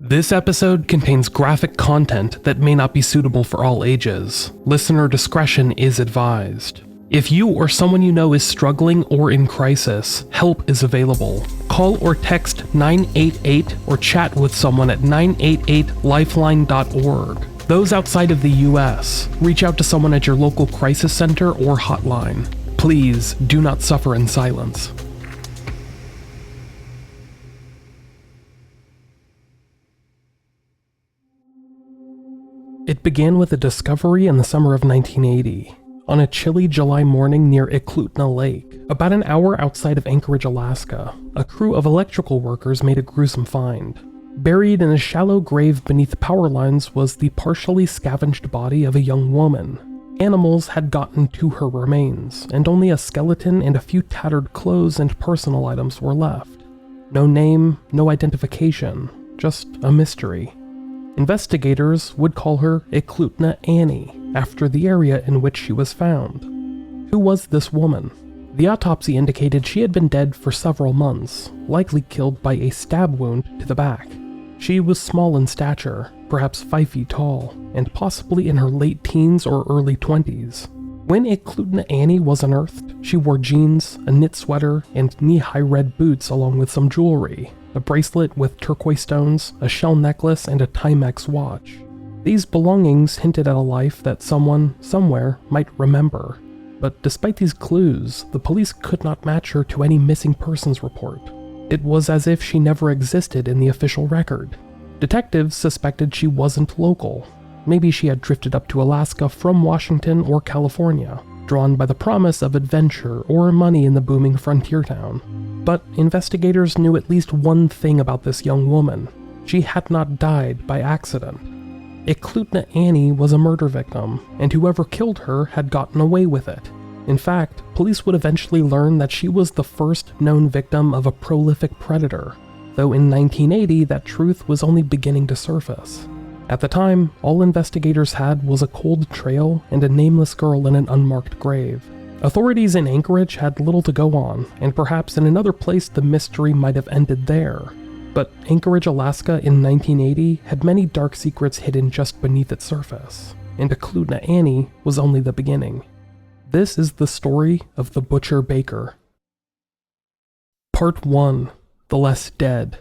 This episode contains graphic content that may not be suitable for all ages. Listener discretion is advised. If you or someone you know is struggling or in crisis, help is available. Call or text 988 or chat with someone at 988lifeline.org. Those outside of the US, reach out to someone at your local crisis center or hotline. Please do not suffer in silence. It began with a discovery in the summer of 1980. On a chilly July morning near Eklutna Lake, about an hour outside of Anchorage, Alaska, a crew of electrical workers made a gruesome find. Buried in a shallow grave beneath power lines was the partially scavenged body of a young woman. Animals had gotten to her remains, and only a skeleton and a few tattered clothes and personal items were left. No name, no identification, just a mystery. Investigators would call her Eklutna Annie, after the area in which she was found. Who was this woman? The autopsy indicated she had been dead for several months, likely killed by a stab wound to the back. She was small in stature, perhaps 5 feet tall, and possibly in her late teens or early 20s. When Eklutna Annie was unearthed, she wore jeans, a knit sweater, and knee-high red boots along with some jewelry. A bracelet with turquoise stones, a shell necklace, and a Timex watch. These belongings hinted at a life that someone, somewhere, might remember. But despite these clues, the police could not match her to any missing persons report. It was as if she never existed in the official record. Detectives suspected she wasn't local. Maybe she had drifted up to Alaska from Washington or California, drawn by the promise of adventure or money in the booming frontier town. But investigators knew at least one thing about this young woman. She had not died by accident. Eklutna Annie was a murder victim, and whoever killed her had gotten away with it. In fact, police would eventually learn that she was the first known victim of a prolific predator, though in 1980 that truth was only beginning to surface. At the time, all investigators had was a cold trail and a nameless girl in an unmarked grave. Authorities in Anchorage had little to go on, and perhaps in another place the mystery might have ended there. But Anchorage, Alaska in 1980 had many dark secrets hidden just beneath its surface, and Eklutna Annie was only the beginning. This is the story of the Butcher Baker. Part 1. The Less Dead.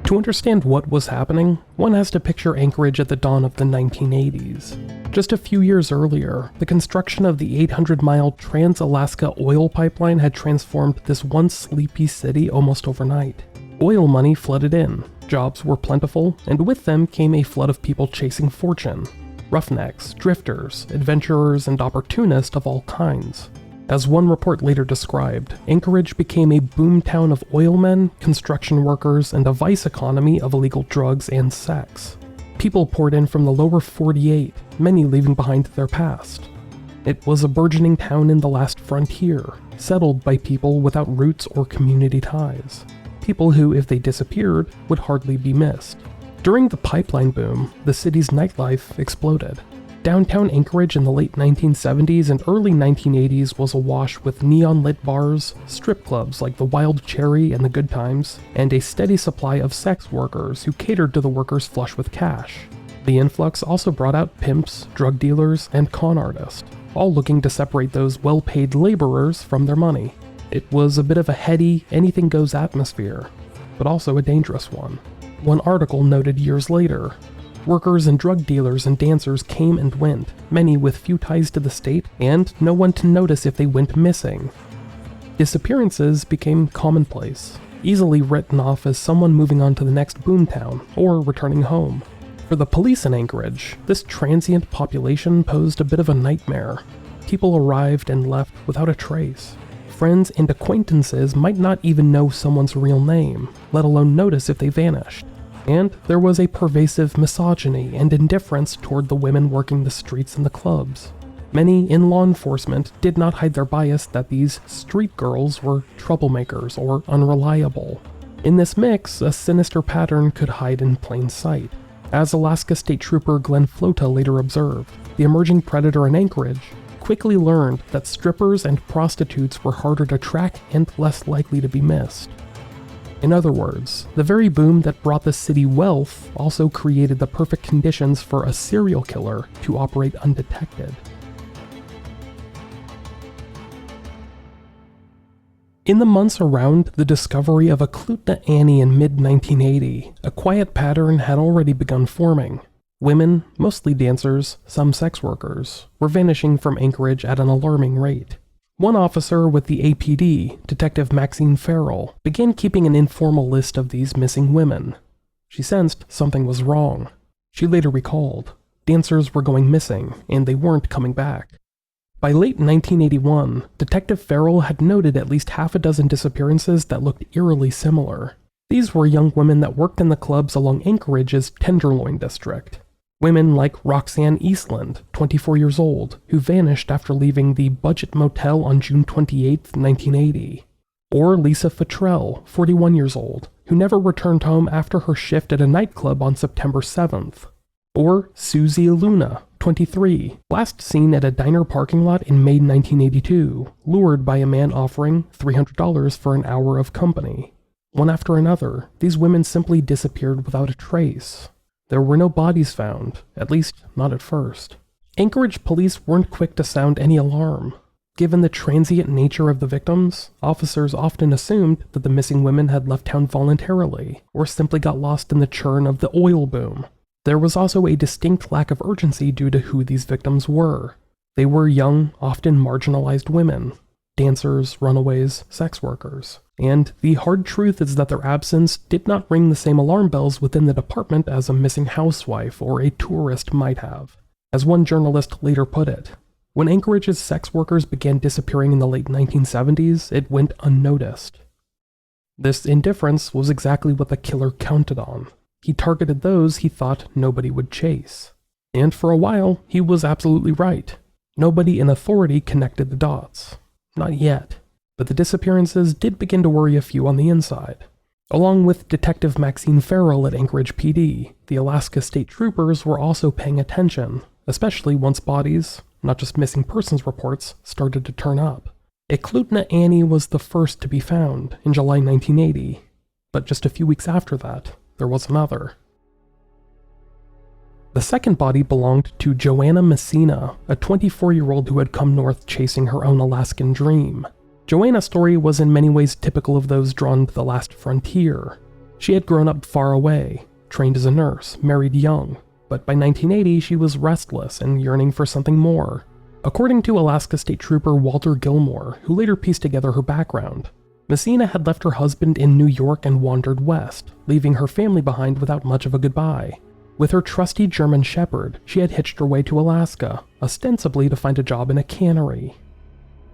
To understand what was happening, one has to picture Anchorage at the dawn of the 1980s. Just a few years earlier, the construction of the 800-mile Trans-Alaska oil pipeline had transformed this once sleepy city almost overnight. Oil money flooded in, jobs were plentiful, and with them came a flood of people chasing fortune. Roughnecks, drifters, adventurers, and opportunists of all kinds. As one report later described, Anchorage became a boomtown of oilmen, construction workers, and a vice economy of illegal drugs and sex. People poured in from the lower 48, many leaving behind their past. It was a burgeoning town in the last frontier, settled by people without roots or community ties. People who, if they disappeared, would hardly be missed. During the pipeline boom, the city's nightlife exploded. Downtown Anchorage in the late 1970s and early 1980s was awash with neon-lit bars, strip clubs like the Wild Cherry and the Good Times, and a steady supply of sex workers who catered to the workers flush with cash. The influx also brought out pimps, drug dealers, and con artists, all looking to separate those well-paid laborers from their money. It was a bit of a heady, anything-goes atmosphere, but also a dangerous one. One article noted years later, workers and drug dealers and dancers came and went, many with few ties to the state, and no one to notice if they went missing. Disappearances became commonplace, easily written off as someone moving on to the next boomtown, or returning home. For the police in Anchorage, this transient population posed a bit of a nightmare. People arrived and left without a trace. Friends and acquaintances might not even know someone's real name, let alone notice if they vanished. And there was a pervasive misogyny and indifference toward the women working the streets and the clubs. Many in law enforcement did not hide their bias that these street girls were troublemakers or unreliable. In this mix, a sinister pattern could hide in plain sight. As Alaska State Trooper Glenn Flota later observed, the emerging predator in Anchorage quickly learned that strippers and prostitutes were harder to track and less likely to be missed. In other words, the very boom that brought the city wealth also created the perfect conditions for a serial killer to operate undetected. In the months around the discovery of Eklutna Annie in mid-1980, a quiet pattern had already begun forming. Women, mostly dancers, some sex workers, were vanishing from Anchorage at an alarming rate. One officer with the APD, Detective Maxine Farrell, began keeping an informal list of these missing women. She sensed something was wrong. She later recalled, dancers were going missing, and they weren't coming back. By late 1981, Detective Farrell had noted at least half a dozen disappearances that looked eerily similar. These were young women that worked in the clubs along Anchorage's Tenderloin district. Women like Roxanne Eastland, 24 years old, who vanished after leaving the Budget Motel on June 28, 1980. Or Lisa Futrell, 41 years old, who never returned home after her shift at a nightclub on September 7th. Or Susie Luna, 23, last seen at a diner parking lot in May 1982, lured by a man offering $300 for an hour of company. One after another, these women simply disappeared without a trace. There were no bodies found, at least not at first. Anchorage police weren't quick to sound any alarm. Given the transient nature of the victims, officers often assumed that the missing women had left town voluntarily, or simply got lost in the churn of the oil boom. There was also a distinct lack of urgency due to who these victims were. They were young, often marginalized women, dancers, runaways, sex workers. And the hard truth is that their absence did not ring the same alarm bells within the department as a missing housewife or a tourist might have. As one journalist later put it, when Anchorage's sex workers began disappearing in the late 1970s, it went unnoticed. This indifference was exactly what the killer counted on. He targeted those he thought nobody would chase. And for a while, he was absolutely right. Nobody in authority connected the dots. Not yet. But the disappearances did begin to worry a few on the inside. Along with Detective Maxine Farrell at Anchorage PD, the Alaska State Troopers were also paying attention, especially once bodies, not just missing persons reports, started to turn up. Eklutna Annie was the first to be found in July 1980, but just a few weeks after that, there was another. The second body belonged to Joanna Messina, a 24-year-old who had come north chasing her own Alaskan dream. Joanna's story was in many ways typical of those drawn to the last frontier. She had grown up far away, trained as a nurse, married young, but by 1980 she was restless and yearning for something more. According to Alaska State Trooper Walter Gilmore, who later pieced together her background, Messina had left her husband in New York and wandered west, leaving her family behind without much of a goodbye. With her trusty German Shepherd, she had hitched her way to Alaska, ostensibly to find a job in a cannery.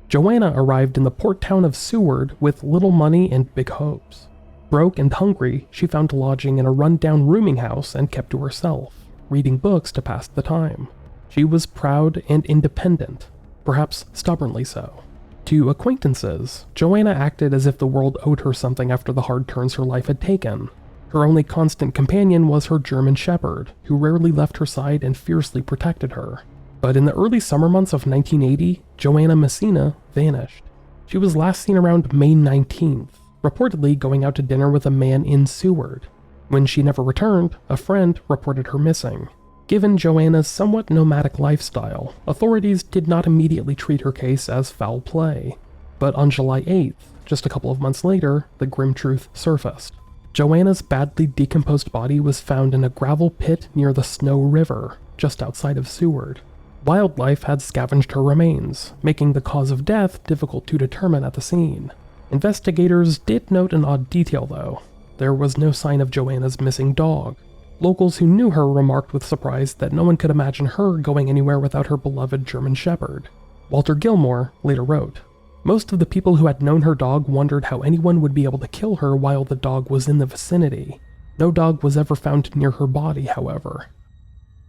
Joanna arrived in the port town of Seward with little money and big hopes. Broke and hungry, she found lodging in a run-down rooming house and kept to herself, reading books to pass the time. She was proud and independent, perhaps stubbornly so. To acquaintances, Joanna acted as if the world owed her something after the hard turns her life had taken. Her only constant companion was her German Shepherd, who rarely left her side and fiercely protected her. But in the early summer months of 1980, Joanna Messina vanished. She was last seen around May 19th, reportedly going out to dinner with a man in Seward. When she never returned, a friend reported her missing. Given Joanna's somewhat nomadic lifestyle, authorities did not immediately treat her case as foul play. But on July 8th, just a couple of months later, the grim truth surfaced. Joanna's badly decomposed body was found in a gravel pit near the Snow River, just outside of Seward. Wildlife had scavenged her remains, making the cause of death difficult to determine at the scene. Investigators did note an odd detail though. There was no sign of Joanna's missing dog. Locals who knew her remarked with surprise that no one could imagine her going anywhere without her beloved German Shepherd. Walter Gilmore later wrote, "Most of the people who had known her dog wondered how anyone would be able to kill her while the dog was in the vicinity. No dog was ever found near her body, however."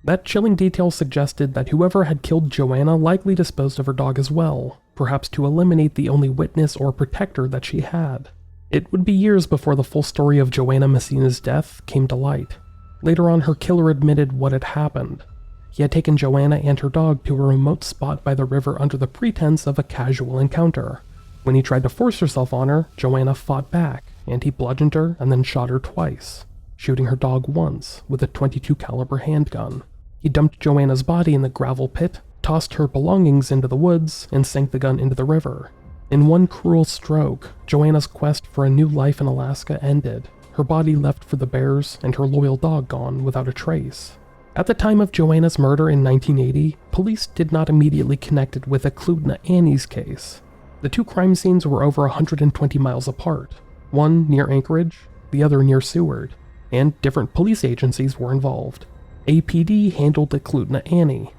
That chilling detail suggested that whoever had killed Joanna likely disposed of her dog as well, perhaps to eliminate the only witness or protector that she had. It would be years before the full story of Joanna Messina's death came to light. Later on, her killer admitted what had happened. He had taken Joanna and her dog to a remote spot by the river under the pretense of a casual encounter. When he tried to force herself on her, Joanna fought back, and he bludgeoned her and then shot her twice, shooting her dog once with a .22 caliber handgun. He dumped Joanna's body in the gravel pit, tossed her belongings into the woods, and sank the gun into the river. In one cruel stroke, Joanna's quest for a new life in Alaska ended, her body left for the bears and her loyal dog gone without a trace. At the time of Joanna's murder in 1980, police did not immediately connect it with Eklutna Annie's case. The two crime scenes were over 120 miles apart, one near Anchorage, the other near Seward, and different police agencies were involved. APD handled Eklutna Annie.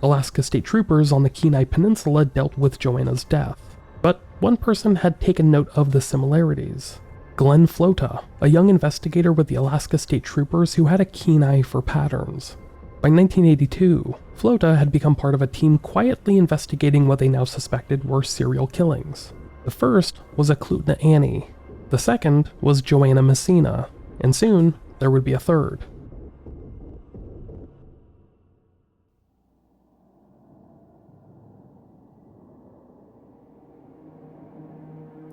Alaska State Troopers on the Kenai Peninsula dealt with Joanna's death. But one person had taken note of the similarities. Glenn Flota, a young investigator with the Alaska State Troopers who had a keen eye for patterns. By 1982, Flota had become part of a team quietly investigating what they now suspected were serial killings. The first was Eklutna Annie. The second was Joanna Messina, and soon there would be a third.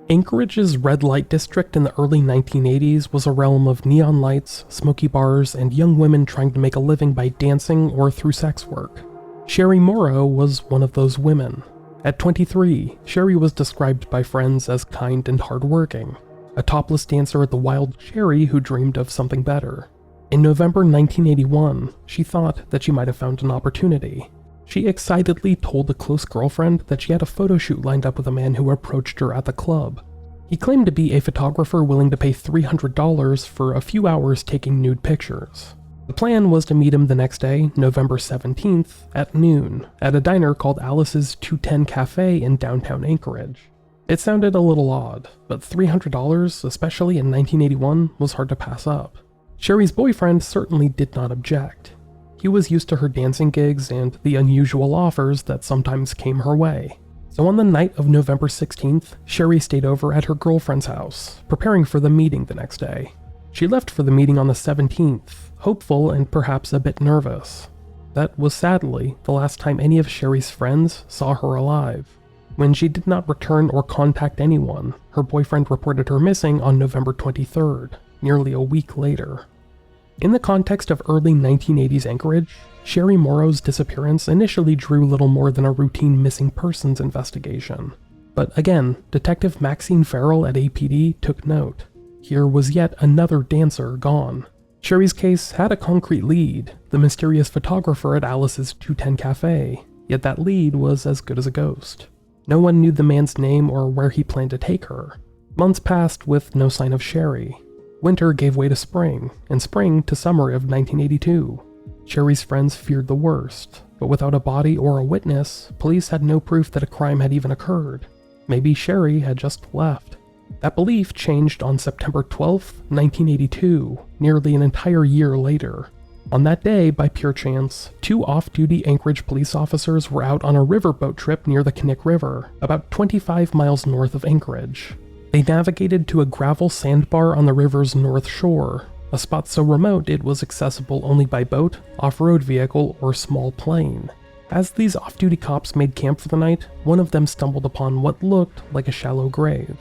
Anchorage's red light district in the early 1980s was a realm of neon lights, smoky bars, and young women trying to make a living by dancing or through sex work. Sherry Morrow was one of those women. At 23, Sherry was described by friends as kind and hardworking, a topless dancer at the Wild Cherry who dreamed of something better. In November 1981, she thought that she might have found an opportunity. She excitedly told a close girlfriend that she had a photo shoot lined up with a man who approached her at the club. He claimed to be a photographer willing to pay $300 for a few hours taking nude pictures. The plan was to meet him the next day, November 17th, at noon, at a diner called Alice's 210 Cafe in downtown Anchorage. It sounded a little odd, but $300, especially in 1981, was hard to pass up. Sherry's boyfriend certainly did not object. He was used to her dancing gigs and the unusual offers that sometimes came her way. So on the night of November 16th, Sherry stayed over at her girlfriend's house, preparing for the meeting the next day. She left for the meeting on the 17th, hopeful and perhaps a bit nervous. That was sadly the last time any of Sherry's friends saw her alive. When she did not return or contact anyone, her boyfriend reported her missing on November 23rd, nearly a week later. In the context of early 1980s Anchorage, Sherry Morrow's disappearance initially drew little more than a routine missing persons investigation. But again, Detective Maxine Farrell at APD took note. Here was yet another dancer gone. Sherry's case had a concrete lead, the mysterious photographer at Alice's 210 Cafe, yet that lead was as good as a ghost. No one knew the man's name or where he planned to take her. Months passed with no sign of Sherry. Winter gave way to spring, and spring to summer of 1982. Sherry's friends feared the worst, but without a body or a witness, police had no proof that a crime had even occurred. Maybe Sherry had just left. That belief changed on September 12, 1982, nearly an entire year later. On that day, by pure chance, two off-duty Anchorage police officers were out on a riverboat trip near the Knik River, about 25 miles north of Anchorage. They navigated to a gravel sandbar on the river's north shore, a spot so remote it was accessible only by boat, off-road vehicle, or small plane. As these off-duty cops made camp for the night, one of them stumbled upon what looked like a shallow grave.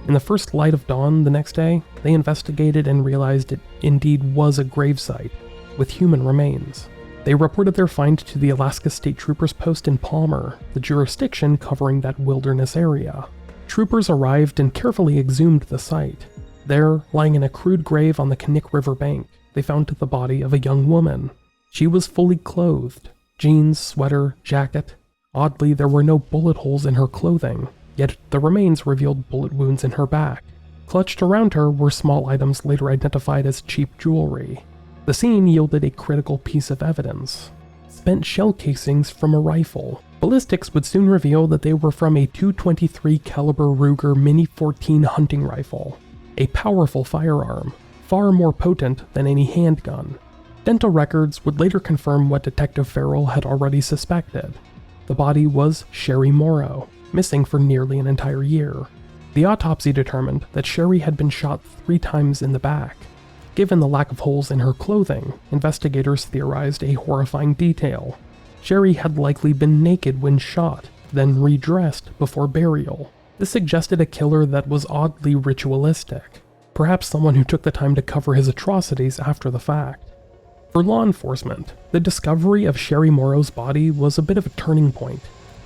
In the first light of dawn the next day, they investigated and realized it indeed was a gravesite, with human remains. They reported their find to the Alaska State Troopers post in Palmer, the jurisdiction covering that wilderness area. Troopers arrived and carefully exhumed the site. There, lying in a crude grave on the Knik River bank, they found the body of a young woman. She was fully clothed, jeans, sweater, jacket. Oddly, there were no bullet holes in her clothing, yet the remains revealed bullet wounds in her back. Clutched around her were small items later identified as cheap jewelry. The scene yielded a critical piece of evidence: spent shell casings from a rifle. Ballistics would soon reveal that they were from a .223 caliber Ruger Mini 14 hunting rifle, a powerful firearm, far more potent than any handgun. Dental records would later confirm what Detective Farrell had already suspected. The body was Sherry Morrow, missing for nearly an entire year. The autopsy determined that Sherry had been shot 3 times in the back. Given the lack of holes in her clothing, investigators theorized a horrifying detail. Sherry had likely been naked when shot, then redressed before burial. This suggested a killer that was oddly ritualistic. perhaps someone who took the time to cover his atrocities after the fact. For law enforcement, the discovery of Sherry Morrow's body was a bit of a turning point.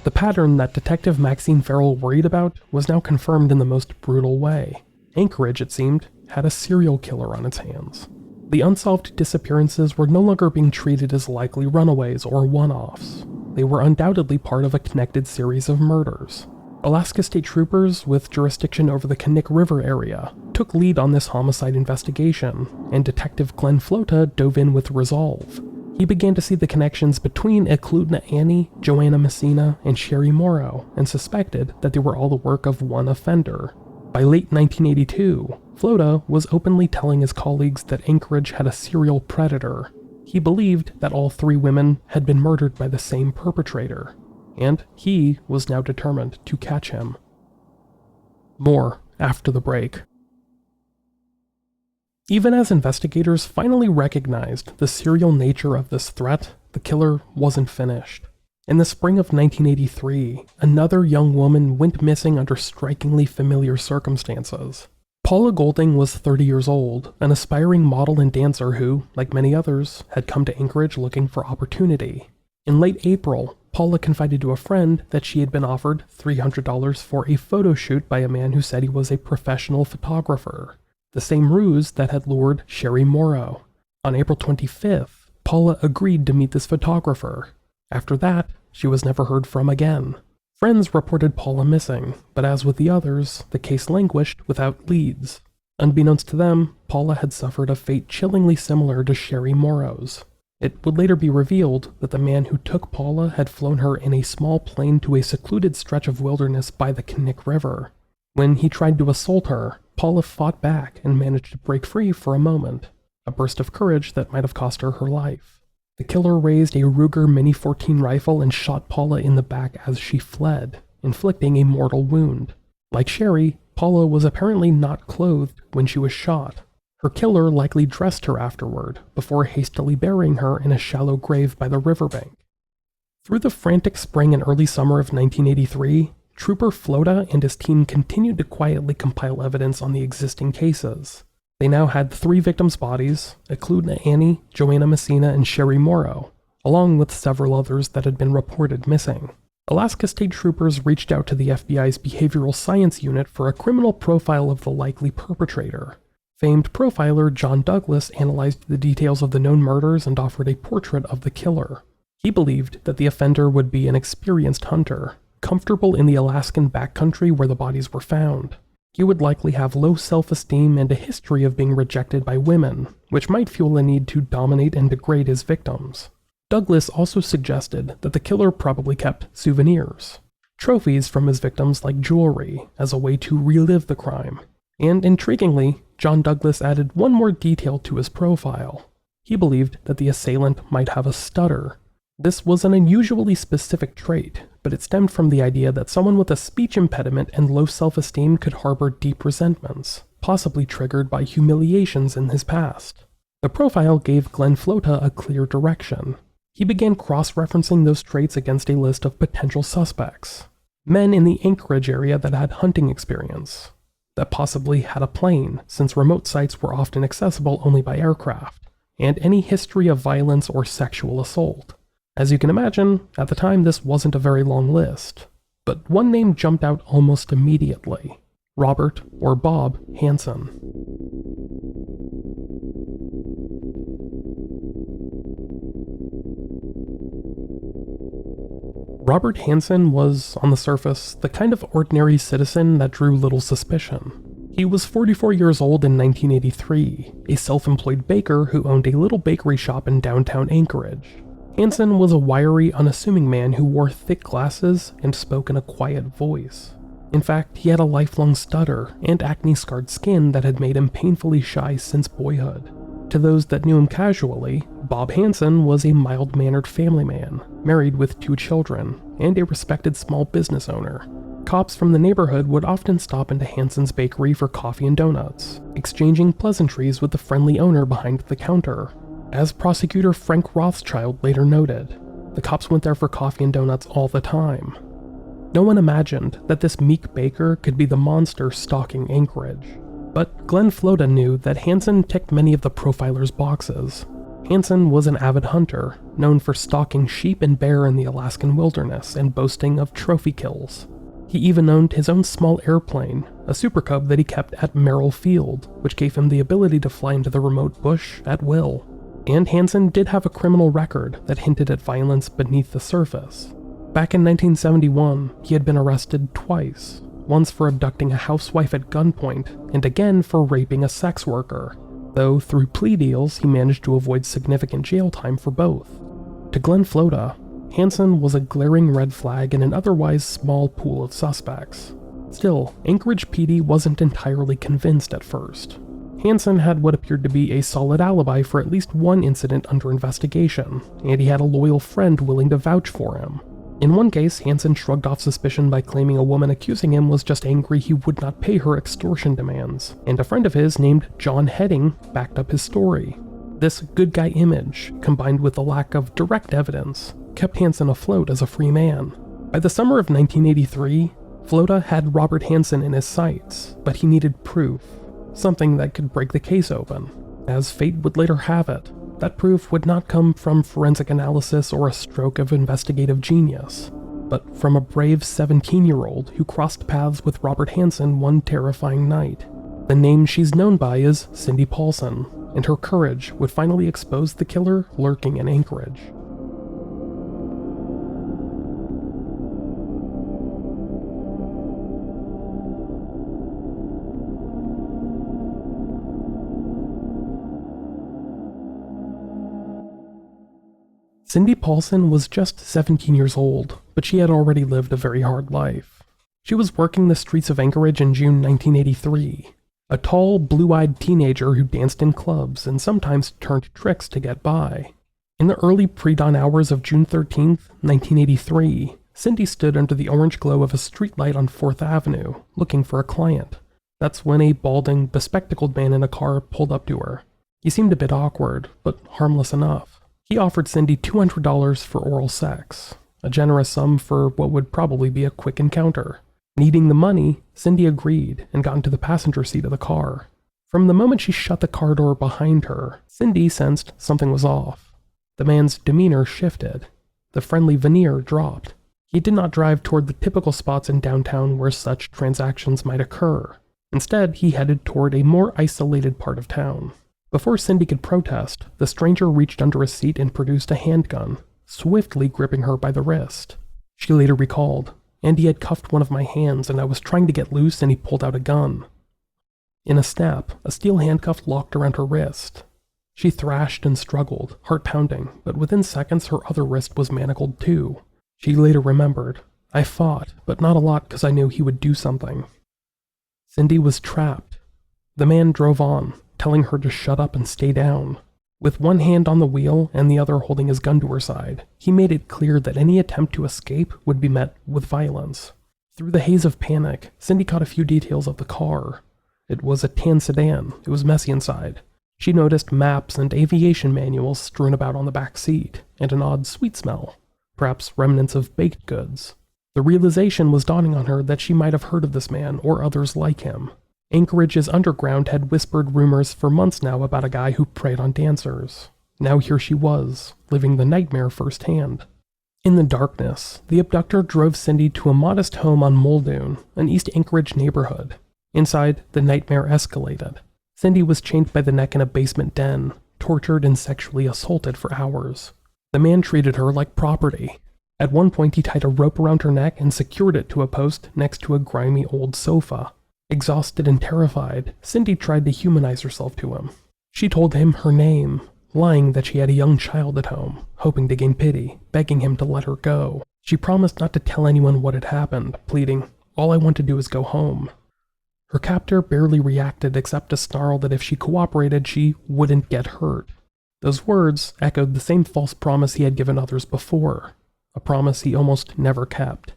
The pattern that Detective Maxine Farrell worried about was now confirmed in the most brutal way. Anchorage, it seemed, had a serial killer on its hands. The unsolved disappearances were no longer being treated as likely runaways or one-offs. They were undoubtedly part of a connected series of murders. Alaska State Troopers, with jurisdiction over the Knik River area, took lead on this homicide investigation, and Detective Glenn Flota dove in with resolve. He began to see the connections between Eklutna Annie, Joanna Messina, and Sherry Morrow, and suspected that they were all the work of one offender. By late 1982, Flota was openly telling his colleagues that Anchorage had a serial predator. He believed that all three women had been murdered by the same perpetrator, and he was now determined to catch him. More after the break. Even as investigators finally recognized the serial nature of this threat, the killer wasn't finished. In the spring of 1983, another young woman went missing under strikingly familiar circumstances. Paula Golding was 30 years old, an aspiring model and dancer who, like many others, had come to Anchorage looking for opportunity. In late April, Paula confided to a friend that she had been offered $300 for a photo shoot by a man who said he was a professional photographer, the same ruse that had lured Sherry Morrow. On April 25th, Paula agreed to meet this photographer. After that, she was never heard from again. Friends reported Paula missing, but as with the others, the case languished without leads. Unbeknownst to them, Paula had suffered a fate chillingly similar to Sherry Morrow's. It would later be revealed that the man who took Paula had flown her in a small plane to a secluded stretch of wilderness by the Knik River. When he tried to assault her, Paula fought back and managed to break free for a moment, a burst of courage that might have cost her her life. The killer raised a Ruger Mini-14 rifle and shot Paula in the back as she fled, inflicting a mortal wound. Like Sherry, Paula was apparently not clothed when she was shot. Her killer likely dressed her afterward, before hastily burying her in a shallow grave by the riverbank. Through the frantic spring and early summer of 1983, Trooper Flota and his team continued to quietly compile evidence on the existing cases. They now had 3 victims' bodies, Eklutna Annie, Joanna Messina, and Sherry Morrow, along with several others that had been reported missing. Alaska State Troopers reached out to the FBI's Behavioral Science Unit for a criminal profile of the likely perpetrator. Famed profiler John Douglas analyzed the details of the known murders and offered a portrait of the killer. He believed that the offender would be an experienced hunter, comfortable in the Alaskan backcountry where the bodies were found. He would likely have low self-esteem and a history of being rejected by women, which might fuel a need to dominate and degrade his victims. Douglas also suggested that the killer probably kept souvenirs, trophies from his victims like jewelry, as a way to relive the crime. And intriguingly, John Douglas added one more detail to his profile. He believed that the assailant might have a stutter. This was an unusually specific trait, but it stemmed from the idea that someone with a speech impediment and low self-esteem could harbor deep resentments, possibly triggered by humiliations in his past. The profile gave Glenn Flota a clear direction. He began cross-referencing those traits against a list of potential suspects. Men in the Anchorage area that had hunting experience, that possibly had a plane, since remote sites were often accessible only by aircraft, and any history of violence or sexual assault. As you can imagine, at the time this wasn't a very long list, but one name jumped out almost immediately: Robert, or Bob, Hansen. Robert Hansen was, on the surface, the kind of ordinary citizen that drew little suspicion. He was 44 years old in 1983, a self-employed baker who owned a little bakery shop in downtown Anchorage. Hansen was a wiry, unassuming man who wore thick glasses and spoke in a quiet voice. In fact, he had a lifelong stutter and acne-scarred skin that had made him painfully shy since boyhood. To those that knew him casually, Bob Hansen was a mild-mannered family man, married with 2 children, and a respected small business owner. Cops from the neighborhood would often stop into Hansen's bakery for coffee and donuts, exchanging pleasantries with the friendly owner behind the counter. As prosecutor Frank Rothschild later noted, the cops went there for coffee and donuts all the time. No one imagined that this meek baker could be the monster stalking Anchorage. But Glenn Flota knew that Hansen ticked many of the profiler's boxes. Hansen was an avid hunter, known for stalking sheep and bear in the Alaskan wilderness and boasting of trophy kills. He even owned his own small airplane, a Super Cub that he kept at Merrill Field, which gave him the ability to fly into the remote bush at will. And Hansen did have a criminal record that hinted at violence beneath the surface. Back in 1971, he had been arrested twice, once for abducting a housewife at gunpoint, and again for raping a sex worker, though through plea deals he managed to avoid significant jail time for both. To Glenn Flota, Hansen was a glaring red flag in an otherwise small pool of suspects. Still, Anchorage PD wasn't entirely convinced at first. Hansen had what appeared to be a solid alibi for at least one incident under investigation, and he had a loyal friend willing to vouch for him. In one case, Hansen shrugged off suspicion by claiming a woman accusing him was just angry he would not pay her extortion demands, and a friend of his named John Heading backed up his story. This good guy image, combined with the lack of direct evidence, kept Hansen afloat as a free man. By the summer of 1983, Flota had Robert Hansen in his sights, but he needed proof, something that could break the case open. As fate would later have it, that proof would not come from forensic analysis or a stroke of investigative genius, but from a brave 17-year-old who crossed paths with Robert Hansen one terrifying night. The name she's known by is Cindy Paulson, and her courage would finally expose the killer lurking in Anchorage. Cindy Paulson was just 17 years old, but she had already lived a very hard life. She was working the streets of Anchorage in June 1983, a tall, blue-eyed teenager who danced in clubs and sometimes turned tricks to get by. In the early pre-dawn hours of June 13, 1983, Cindy stood under the orange glow of a streetlight on 4th Avenue, looking for a client. That's when a balding, bespectacled man in a car pulled up to her. He seemed a bit awkward, but harmless enough. He offered Cindy $200 for oral sex, a generous sum for what would probably be a quick encounter. Needing the money, Cindy agreed and got into the passenger seat of the car. From the moment she shut the car door behind her, Cindy sensed something was off. The man's demeanor shifted. The friendly veneer dropped. He did not drive toward the typical spots in downtown where such transactions might occur. Instead, he headed toward a more isolated part of town. Before Cindy could protest, the stranger reached under a seat and produced a handgun, swiftly gripping her by the wrist. She later recalled, "And he had cuffed one of my hands and I was trying to get loose and he pulled out a gun." In a snap, a steel handcuff locked around her wrist. She thrashed and struggled, heart pounding, but within seconds her other wrist was manacled too. She later remembered, "I fought, but not a lot because I knew he would do something." Cindy was trapped. The man drove on, telling her to shut up and stay down. With one hand on the wheel and the other holding his gun to her side, he made it clear that any attempt to escape would be met with violence. Through the haze of panic, Cindy caught a few details of the car. It was a tan sedan. It was messy inside. She noticed maps and aviation manuals strewn about on the back seat, and an odd sweet smell, perhaps remnants of baked goods. The realization was dawning on her that she might have heard of this man or others like him. Anchorage's underground had whispered rumors for months now about a guy who preyed on dancers. Now here she was, living the nightmare firsthand. In the darkness, the abductor drove Cindy to a modest home on Muldoon, an East Anchorage neighborhood. Inside, the nightmare escalated. Cindy was chained by the neck in a basement den, tortured and sexually assaulted for hours. The man treated her like property. At one point, he tied a rope around her neck and secured it to a post next to a grimy old sofa. Exhausted and terrified, Cindy tried to humanize herself to him. She told him her name, lying that she had a young child at home, hoping to gain pity, begging him to let her go. She promised not to tell anyone what had happened, pleading, "All I want to do is go home." Her captor barely reacted except to snarl that if she cooperated, she wouldn't get hurt. Those words echoed the same false promise he had given others before, a promise he almost never kept.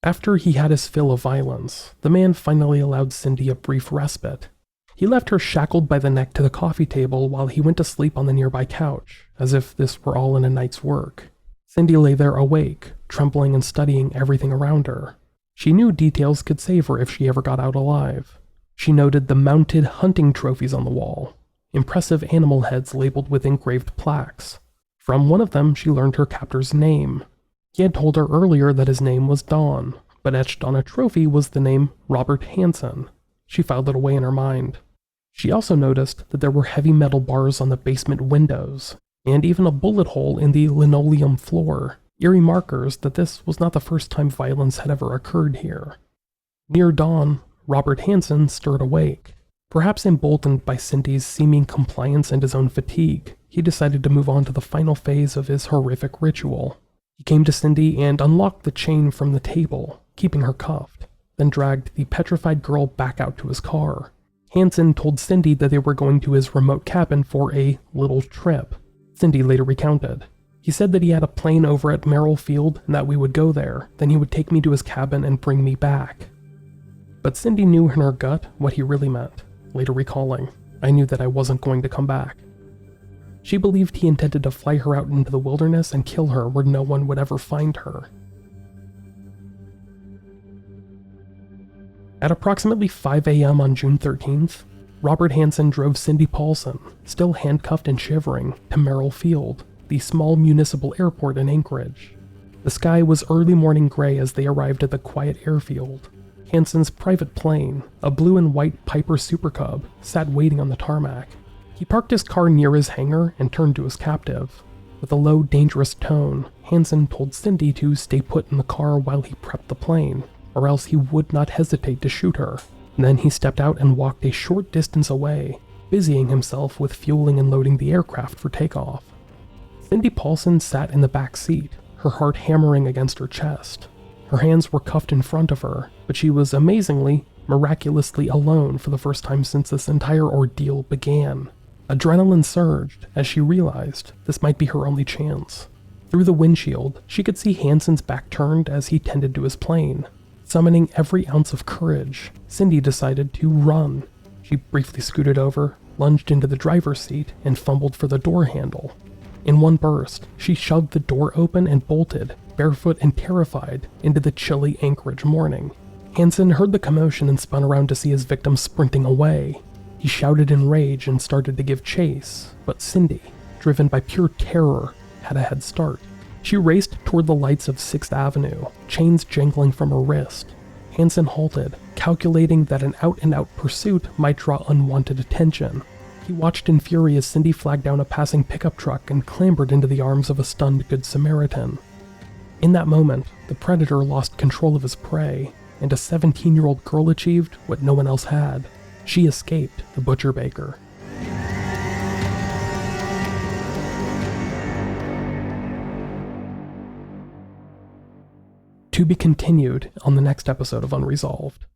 After he had his fill of violence, the man finally allowed Cindy a brief respite. He left her shackled by the neck to the coffee table while he went to sleep on the nearby couch, as if this were all in a night's work. Cindy lay there awake, trembling and studying everything around her. She knew details could save her if she ever got out alive. She noted the mounted hunting trophies on the wall, impressive animal heads labeled with engraved plaques. From one of them, she learned her captor's name. He had told her earlier that his name was Don, but etched on a trophy was the name Robert Hansen. She filed it away in her mind. She also noticed that there were heavy metal bars on the basement windows, and even a bullet hole in the linoleum floor, eerie markers that this was not the first time violence had ever occurred here. Near dawn, Robert Hansen stirred awake. Perhaps emboldened by Cindy's seeming compliance and his own fatigue, he decided to move on to the final phase of his horrific ritual. He came to Cindy and unlocked the chain from the table, keeping her cuffed, then dragged the petrified girl back out to his car. Hansen told Cindy that they were going to his remote cabin for a little trip. Cindy later recounted. He said that he had a plane over at Merrill Field and that we would go there, then he would take me to his cabin and bring me back. But Cindy knew in her gut what he really meant, later recalling, "I knew that I wasn't going to come back." She believed he intended to fly her out into the wilderness and kill her where no one would ever find her. At approximately 5 a.m. on June 13th, Robert Hansen drove Cindy Paulson, still handcuffed and shivering, to Merrill Field, the small municipal airport in Anchorage. The sky was early morning gray as they arrived at the quiet airfield. Hansen's private plane, a blue and white Piper Super Cub, sat waiting on the tarmac. He parked his car near his hangar and turned to his captive. With a low, dangerous tone, Hansen told Cindy to stay put in the car while he prepped the plane, or else he would not hesitate to shoot her. Then he stepped out and walked a short distance away, busying himself with fueling and loading the aircraft for takeoff. Cindy Paulson sat in the back seat, her heart hammering against her chest. Her hands were cuffed in front of her, but she was amazingly, miraculously alone for the first time since this entire ordeal began. Adrenaline surged as she realized this might be her only chance. Through the windshield, she could see Hansen's back turned as he tended to his plane. Summoning every ounce of courage, Cindy decided to run. She briefly scooted over, lunged into the driver's seat, and fumbled for the door handle. In one burst, she shoved the door open and bolted, barefoot and terrified, into the chilly Anchorage morning. Hansen heard the commotion and spun around to see his victim sprinting away. He shouted in rage and started to give chase, but Cindy, driven by pure terror, had a head start. She raced toward the lights of 6th Avenue, chains jangling from her wrist. Hansen halted, calculating that an out-and-out pursuit might draw unwanted attention. He watched in fury as Cindy flagged down a passing pickup truck and clambered into the arms of a stunned Good Samaritan. In that moment, the predator lost control of his prey, and a 17-year-old girl achieved what no one else had. She escaped the butcher baker. To be continued on the next episode of Unresolved.